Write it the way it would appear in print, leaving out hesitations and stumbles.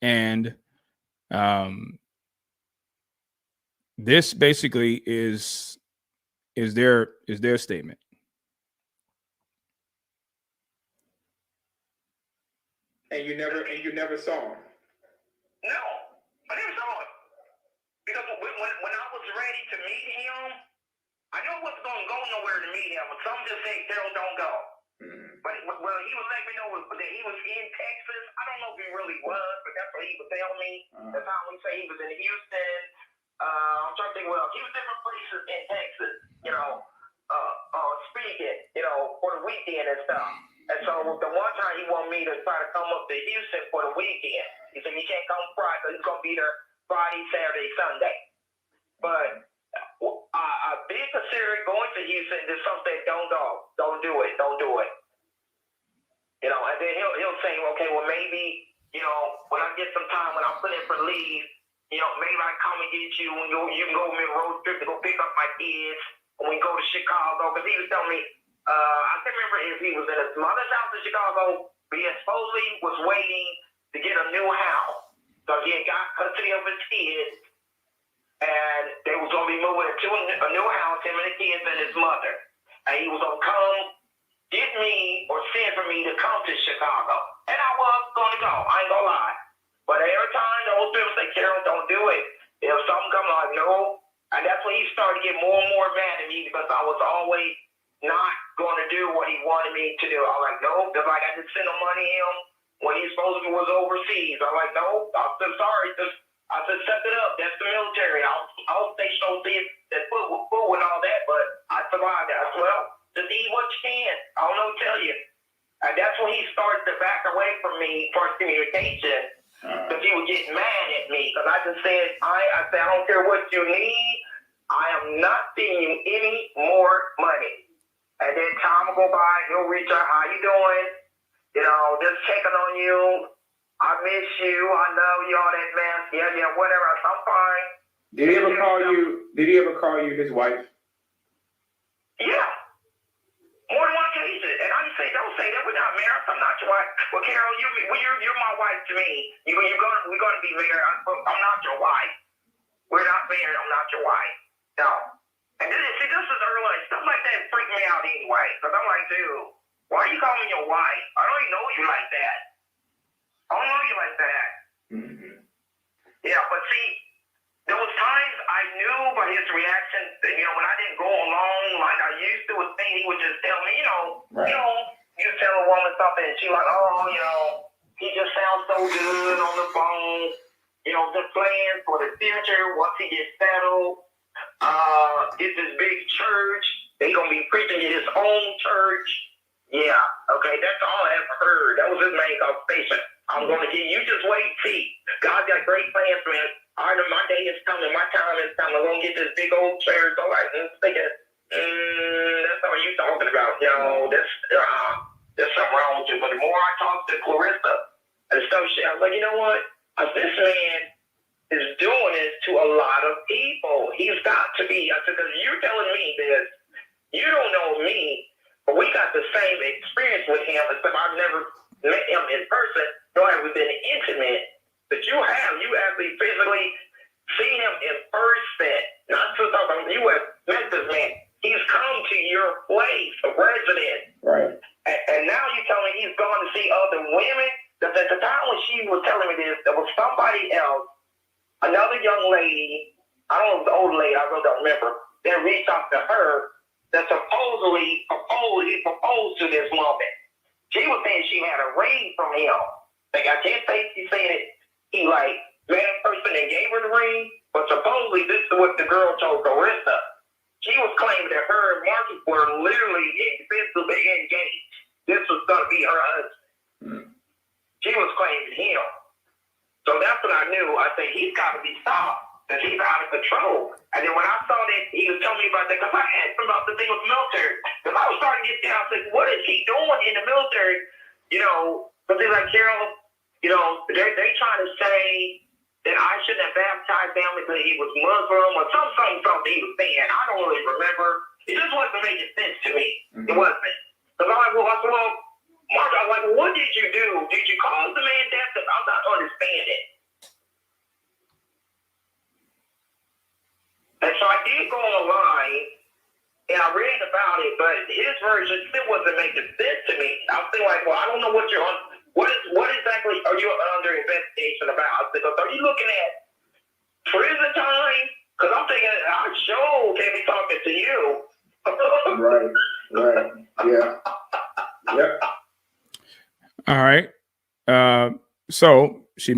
And this basically is their statement. And you never saw him. No, I never saw him because when I was ready to meet him, I knew I wasn't going to go nowhere to meet him. But some just said, "Daryl, don't go." But he was letting me know that he was in Texas. I don't know if he really was, but that's what he was telling me. That's how we say he was in Houston. I'm trying to think. Well, he was different places in Texas, speaking, for the weekend and stuff. And so the one time he wanted me to try to come up to Houston for the weekend. He said, "You can't come Friday, because he's going to be there Friday, Saturday, Sunday." But I did consider going to Houston. Just something, don't go. Don't do it. And then he'll say, "Okay, well, maybe, when I get some time, when I put in for leave, maybe I come and get you, and you can go with me on a road trip to go pick up my kids, and we go to Chicago." Because he was telling me, I can't remember if he was in his mother's house in Chicago, but he supposedly was waiting to get a new house. So he had got custody of his kids, and they was going to be moving to a new house, him and the kids and his mother. And he was going to come get me or send for me to come to Chicago. And I was going to go. I ain't going to lie. But every time those people say, "Carol, don't do it." If something comes, I'm like, "No." And that's when he started to get more and more mad at me because I was always not going to do what he wanted me to do. I was like, "No." Just like I just sent him money to him when he supposed to was overseas. I was like, "No." I said, "Sorry." I said, "Set it up. That's the military. I'll stay so deep that food and all that." But I survived that. I said, "Well, just eat what you can. I don't know what to tell you." And that's when he started to back away from me for communication. Because he was getting mad at me. Because I just said, I said, "I don't care what you need. I am not sending you any more money." And then time will go by. He'll reach out. "How you doing? Just checking on you. I miss you. I love you, all that mess. Yeah, whatever." I said, "I'm fine." Did he ever call you his wife? Yeah. More than one occasion. And I just say, "Don't say that. We're not married. I'm not your wife." "Well, Carol, you're my wife to me. We're going to be married. I'm not your wife. We're not married. I'm not your wife." No. And this is early. Stuff like that freak me out anyway. Because I'm like, "Dude, why are you calling me your wife? I don't even know you like that. I don't know you like that." Mm-hmm. Yeah, but see, there was times I knew by his reaction that, when I didn't go along like I used to with things, he would just tell me, right. You tell a woman something and she's like, "Oh, he just sounds so good on the phone. The plans for the future once he gets settled. Get this big church. He's going to be preaching in his own church." Yeah, okay, that's all I ever heard. That was his main conversation. "I'm going to get you, just wait and see. God's got great plans for him. I know my day is coming, my time is coming. We're going to get this big old church." I'm like, thinking, that's not what you talking about. There's something wrong with you. But the more I talked to Clarissa and stuff, I was like, "You know what? This man is doing this to a lot of people. He's got to be." I said, "Because you're telling me this. You don't know me, but we got the same experience with him, except I've never met him in person, nor have we been intimate. But you actually physically seen him in person. Not to talk about, you have met this man. He's come to your place of residence. Right. And now you tell me he's gone to see other women." Because at the time when she was telling me this, there was somebody else, another young lady, I don't know if the old lady, I really don't remember, that reached out to her that supposedly proposed to this woman. She was saying she had a ring from him. Like, I can't say she said it. He met a person and gave her the ring, but supposedly this is what the girl told Clarissa. She was claiming that her and Marcus were literally physically engaged. This was going to be her husband. She was claiming him. So that's when I knew. I said, he's got to be stopped, because he's out of control. And then when I saw that he was telling me about that, because I asked him about the thing with the military. Because I was starting to get down. I was like, what is he doing in the military? But they're like, "Carol, they trying to say that I shouldn't have baptized him because he was Muslim or something he was saying. I don't really remember. It just wasn't making sense to me. It wasn't. Because I was like, well, Mark, I was like, what did you do? Did you cause the man death? Because I'm not understanding. but his version still wasn't making sense to me. I was thinking like, well, I don't know what you're on. What exactly are you under investigation about? I said, are you looking at prison time? Because I'm thinking I sure can't be talking to you. Right. Yeah. Yep. All right. So she